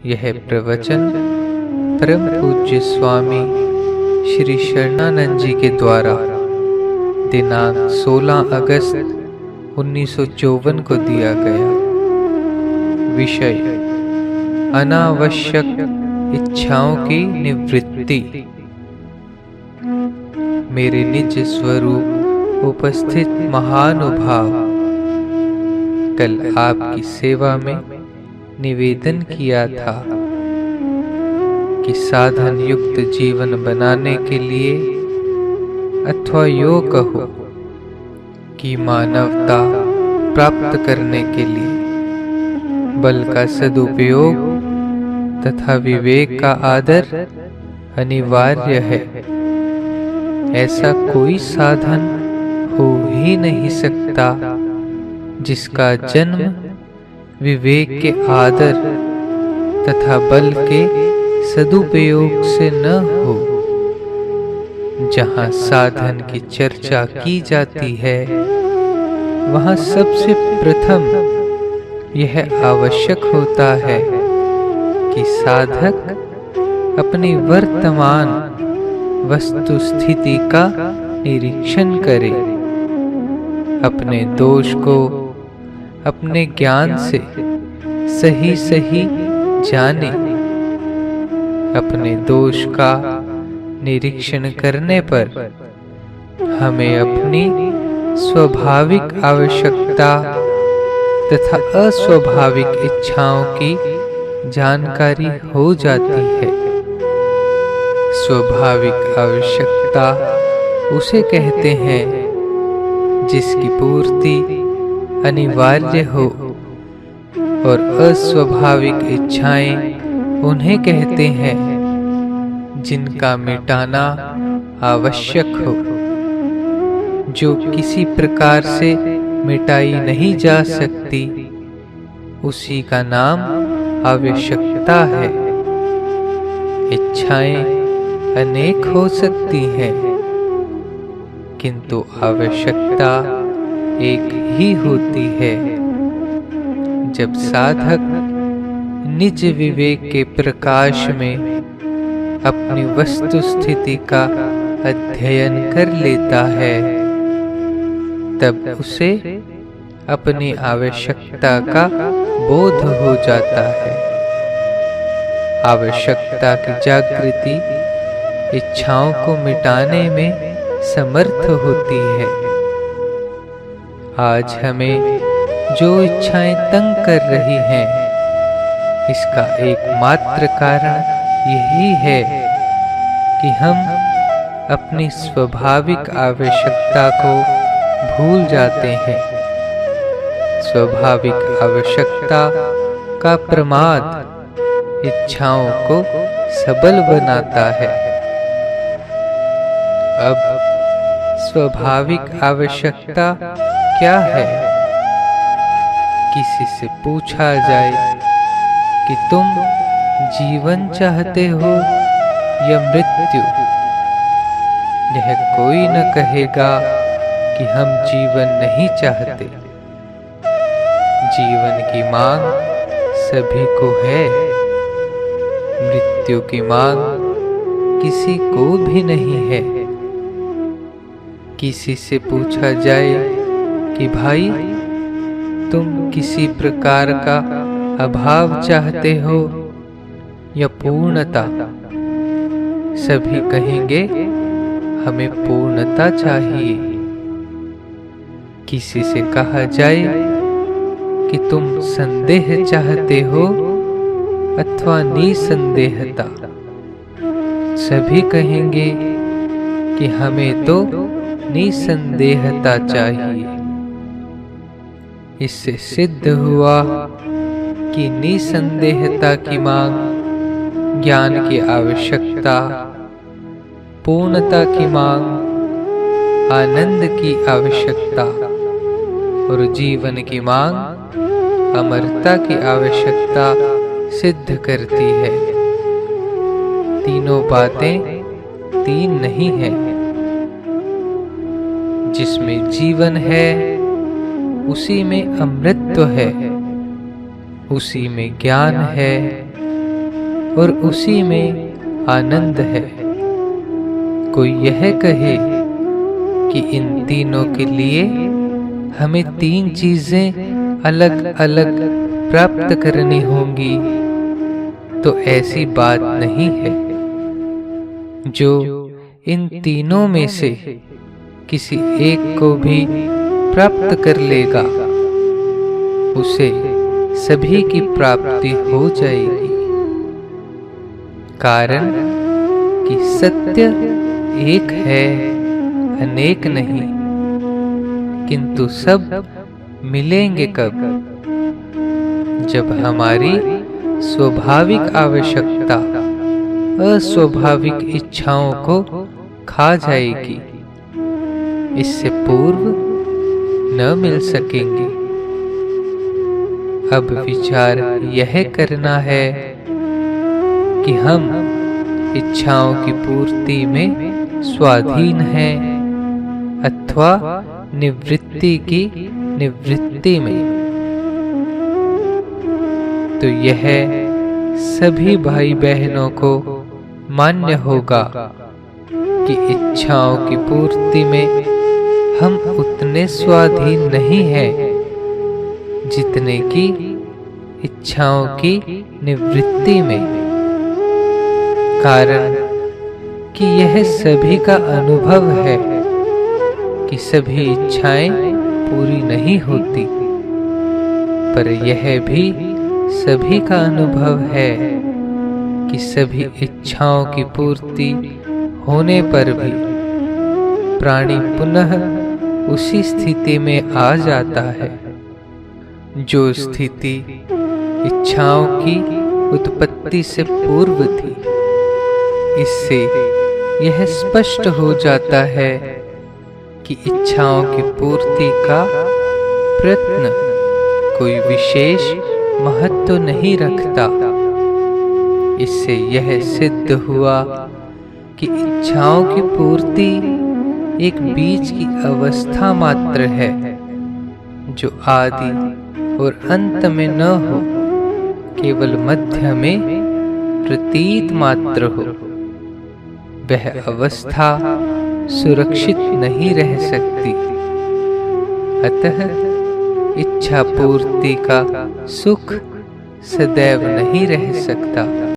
यह प्रवचन परम पूज्य स्वामी श्री शरणानंद जी के द्वारा दिनांक 16 अगस्त 1954 को दिया गया। विषय अनावश्यक इच्छाओं की निवृत्ति। मेरे निज स्वरूप उपस्थित महानुभाव, कल आपकी सेवा में निवेदन किया था कि साधन युक्त जीवन बनाने के लिए अथवा यो कहो कि मानवता प्राप्त करने के लिए बल का सदुपयोग तथा विवेक का आदर अनिवार्य है। ऐसा कोई साधन हो ही नहीं सकता जिसका जन्म विवेक के आदर तथा बल के सदुपयोग से न हो। जहाँ साधन की चर्चा की जाती है, वहाँ सबसे प्रथम यह आवश्यक होता है कि साधक अपनी वर्तमान वस्तु स्थिति का निरीक्षण करे, अपने दोष को अपने ज्ञान से सही सही जाने। अपने दोष का निरीक्षण करने पर हमें अपनी स्वाभाविक आवश्यकता तथा अस्वाभाविक इच्छाओं की जानकारी हो जाती है। स्वाभाविक आवश्यकता उसे कहते हैं जिसकी पूर्ति अनिवार्य हो, और अस्वाभाविक इच्छाएं उन्हें कहते हैं जिनका मिटाना आवश्यक हो। जो किसी प्रकार से मिटाई नहीं जा सकती, उसी का नाम आवश्यकता है। इच्छाएं अनेक हो सकती हैं, किंतु आवश्यकता एक ही होती है। जब साधक निज विवेक के प्रकाश में अपनी वस्तु स्थिति का अध्ययन कर लेता है, तब उसे अपनी आवश्यकता का बोध हो जाता है। आवश्यकता की जागृति इच्छाओं को मिटाने में समर्थ होती है। आज हमें जो इच्छाएं तंग कर रही हैं, इसका एकमात्र कारण यही है कि हम अपनी स्वाभाविक आवश्यकता को भूल जाते हैं। स्वाभाविक आवश्यकता का प्रमाद इच्छाओं को सबल बनाता है। अब स्वाभाविक आवश्यकता क्या है? किसी से पूछा जाए कि तुम जीवन चाहते हो या मृत्यु, यह कोई न कहेगा कि हम जीवन नहीं चाहते। जीवन की मांग सभी को है, मृत्यु की मांग किसी को भी नहीं है। किसी से पूछा जाए कि भाई तुम किसी प्रकार का अभाव चाहते हो या पूर्णता, सभी कहेंगे हमें पूर्णता चाहिए। किसी से कहा जाए कि तुम संदेह चाहते हो अथवा निसंदेहता, सभी कहेंगे कि हमें तो निसंदेहता चाहिए। इससे सिद्ध हुआ कि निसंदेहता की मांग ज्ञान की आवश्यकता, पूर्णता की मांग आनंद की आवश्यकता और जीवन की मांग अमरता की आवश्यकता सिद्ध करती है। तीनों बातें तीन नहीं हैं। जिसमें जीवन है उसी में अमृतत्व है, उसी में ज्ञान है और उसी में आनंद है। कोई यह कहे कि इन तीनों के लिए हमें तीन चीजें अलग अलग प्राप्त करनी होंगी, तो ऐसी बात नहीं है। जो इन तीनों में से किसी एक को भी प्राप्त कर लेगा, उसे सभी की प्राप्ति हो जाएगी। कारण कि सत्य एक है, अनेक नहीं। किंतु सब मिलेंगे कब? जब हमारी स्वाभाविक आवश्यकता अस्वाभाविक इच्छाओं को खा जाएगी। इससे पूर्व न मिल सकेंगे। अब विचार यह करना है कि हम इच्छाओं की पूर्ति में स्वाधीन हैं अथवा निवृत्ति की निवृत्ति में। तो यह सभी भाई बहनों को मान्य होगा कि इच्छाओं की पूर्ति में हम उतने स्वाधीन नहीं हैं जितने कि इच्छाओं की निवृत्ति में। कारण कि यह सभी का अनुभव है कि सभी इच्छाएं पूरी नहीं होती, पर यह भी सभी का अनुभव है कि सभी इच्छाओं की पूर्ति होने पर भी प्राणी पुनः उसी स्थिति में आ जाता है जो स्थिति इच्छाओं की उत्पत्ति से पूर्व थी। इससे यह स्पष्ट हो जाता है कि इच्छाओं की पूर्ति का प्रयत्न कोई विशेष महत्व नहीं रखता। इससे यह सिद्ध हुआ कि इच्छाओं की पूर्ति एक बीच की अवस्था मात्र है, जो आदि और अंत में न हो, केवल मध्य में प्रतीत मात्र हो। वह अवस्था सुरक्षित नहीं रह सकती। अतः इच्छा पूर्ति का सुख सदैव नहीं रह सकता।